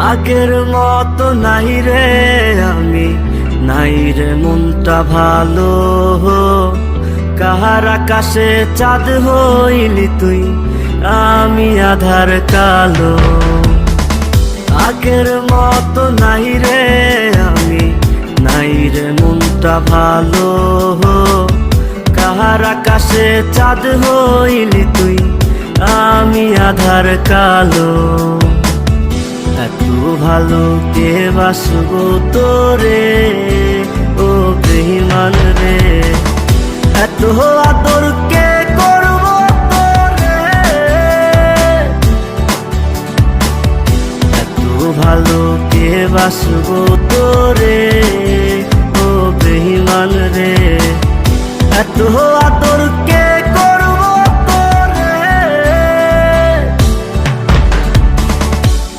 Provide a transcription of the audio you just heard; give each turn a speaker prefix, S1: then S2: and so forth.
S1: আগের মতো নাই রে আমি, নাই রে মনটা ভালো। কাহার আকাশে চাঁদ হইলি তুই, আমি আধার কালো। আগের মতো নাই রে আমি, নাই রে মনটা ভালো। কাহার আকাশে চাঁদ হইলি তুই, আমি আধার কালো। এত ভালো কে বাসবো তোরে, ও বেঈমান রে। এত আদর কে করবো তোরে, এত ভালো কে বাসবো তোরে, ও বেঈমান রে। এত আদর কে